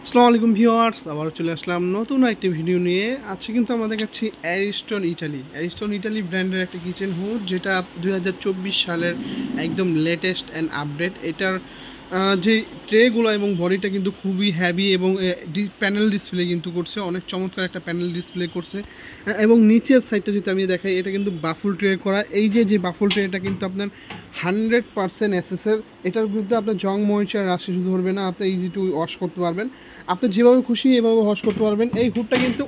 আসসালামু আলাইকুম ভিউয়ার্স, আবার চলে আসলাম নতুন একটি ভিডিও নিয়ে। আজকে কিন্তু আমাদের কাছে অ্যারিস্টন ইটালি ব্র্যান্ডের একটা কিচেন হুড, যেটা 2024 সালের একদম লেটেস্ট অ্যান্ড আপডেট। এটার যে ট্রেগুলো এবং বডিটা কিন্তু খুবই হ্যাভি এবং প্যানেল ডিসপ্লে কিন্তু করছে, অনেক চমৎকার একটা প্যানেল ডিসপ্লে করছে। এবং নিচের সাইডটা যদি আমি দেখাই, এটা কিন্তু বাফুল ট্রে করা। এই যে বাফুল ট্রে, এটা কিন্তু আপনার 100% এসএসের। এটার বিরুদ্ধে আপনার জং ময়েশ্চার রাশি শুধু ধরবে না, আপনি ইজি টু ওয়াশ করতে পারবেন। আপনি যেভাবে খুশি এভাবে ওয়াশ করতে পারবেন। এই হুডটা কিন্তু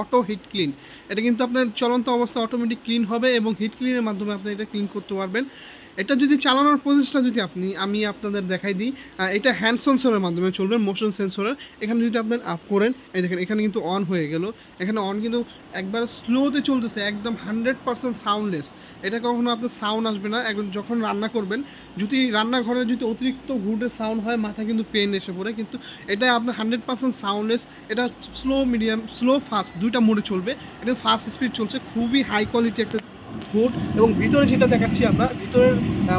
অটো হিট ক্লিন। এটা কিন্তু আপনার চলন্ত অবস্থা অটোমেটিক ক্লিন হবে এবং হিট ক্লিনের মাধ্যমে আপনি এটা ক্লিন করতে পারবেন। এটা যদি চালানোর প্রসেসটা যদি আমি আপনাদের দেখাই দিই, এটা হ্যান্ড সেন্সরের মাধ্যমে চলবে, মোশন সেন্সরের। এখানে যদি আপনার আপ করেন, এই দেখেন এখানে কিন্তু অন হয়ে গেল। এখানে অন কিন্তু একবার স্লোতে চলতেছে, একদম 100% সাউন্ডলেস। এটা কখনো আপনার সাউন্ড আসবে না। একদম যখন রান্না করবেন, যদি রান্নাঘরে যদি অতিরিক্ত হুডের সাউন্ড হয়, মাথা কিন্তু পেন এসে পড়ে। কিন্তু এটা আপনার 100% সাউন্ডলেস। এটা স্লো মিডিয়াম, স্লো ফাস্ট দুইটা মোডে চলবে। এটা ফাস্ট স্পিড চলছে, খুবই হাই কোয়ালিটি একটা হুড। এবং ভিতরে যেটা দেখাচ্ছি আমরা, ভিতরের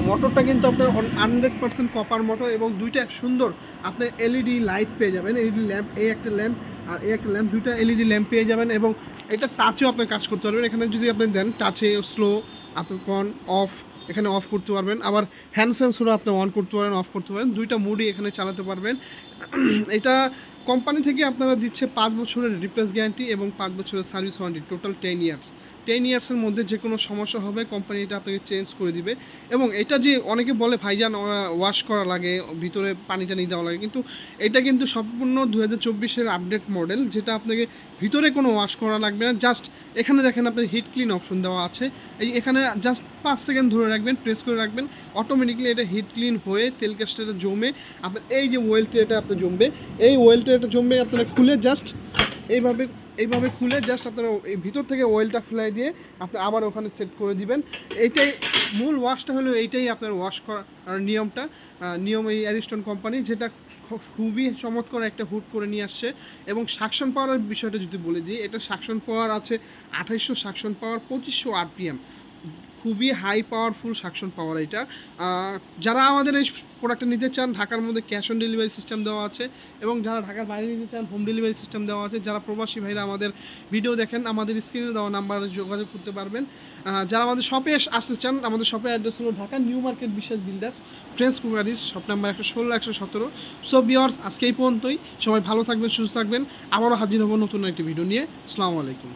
মোটরটা কিন্তু আপনার 100% কপার মোটর এবং দুইটা সুন্দর আপনি এলইডি লাইট পেয়ে যাবেন। এলইডি ল্যাম্প, এই একটা ল্যাম্প আর এই একটা ল্যাম্প, দুইটা এলইডি ল্যাম্প পেয়ে যাবেন। এবং এটা টাচেও আপনি কাজ করতে পারবেন। এখানে যদি আপনি দেন টাচে স্লো, আপনি অন অফ এখানে অফ করতে পারবেন। আবার হ্যান্ড সেন্সরও আপনি অন করতে পারেন, অফ করতে পারেন। দুইটা মোডই এখানে চালাতে পারবেন। এটা কোম্পানি থেকে আপনারা দিচ্ছে 5 বছরের রিপ্লেস গ্যারান্টি এবং 5 বছরের সার্ভিস ওয়ারেন্টি, টোটাল 10 ইয়ার্স। 10 ইয়ার্সের মধ্যে যে কোনো সমস্যা হবে কোম্পানি এটা আপনাকে চেঞ্জ করে দিবে। এবং এটা যে অনেকে বলে ভাইজান ওয়াশ করা লাগে, ভিতরে পানি টানি দেওয়া লাগে, কিন্তু এটা কিন্তু সম্পূর্ণ 2024-এর আপডেট মডেল, যেটা আপনাকে ভিতরে কোনো ওয়াশ করা লাগবে না। জাস্ট এখানে দেখেন আপনার হিট ক্লিন অপশন দেওয়া আছে। এখানে জাস্ট 5 সেকেন্ড ধরে রাখবেন, প্রেস করে রাখবেন, অটোমেটিকলি এটা হিট ক্লিন হয়ে তেল কাস্টারে জমে আপনার এই যে ওয়েল ট্রেটা আপনার জমবে। এই ওয়েল ট্রেটা জমবে, আপনারা খুলে জাস্ট এইভাবে খুলে জাস্ট আপনারা এই ভিতর থেকে অয়েলটা ফেলাই দিয়ে আপনি আবার ওখানে সেট করে দিবেন। এইটাই মূল ওয়াশটা হলো, এইটাই আপনার ওয়াশ করার নিয়ম এই অ্যারিস্টন কোম্পানি, যেটা খুবই চমৎকার একটা হুড করে নিয়ে আসছে। এবং সাকশন পাওয়ারের বিষয়টা যদি বলে দিই, এটা সাকশন পাওয়ার আছে 2800 সাকশন পাওয়ার, 2500 আরপিএম। খুবই হাই পাওয়ারফুল সাকশন পাওয়ার এটা। যারা আমাদের এই প্রোডাক্টটা নিতে চান, ঢাকার মধ্যে ক্যাশ অন ডেলিভারি সিস্টেম দেওয়া আছে। এবং যারা ঢাকার বাইরে নিতে চান, হোম ডেলিভারি সিস্টেম দেওয়া আছে। যারা প্রবাসী ভাইরা আমাদের ভিডিও দেখেন, আমাদের স্ক্রিনে দেওয়া নাম্বারে যোগাযোগ করতে পারবেন। যারা আমাদের শপে আসতে চান, আমাদের শপের অ্যাড্রেস হলো Dhaka new market Biswas builders, friends cookeries, shop number 116-117। So viewers, আজকে এই পর্যন্তই। সবাই ভালো থাকবেন, সুস্থ থাকবেন। আবারও হাজির হব নতুন একটি ভিডিও নিয়ে। আসসালামু আলাইকুম।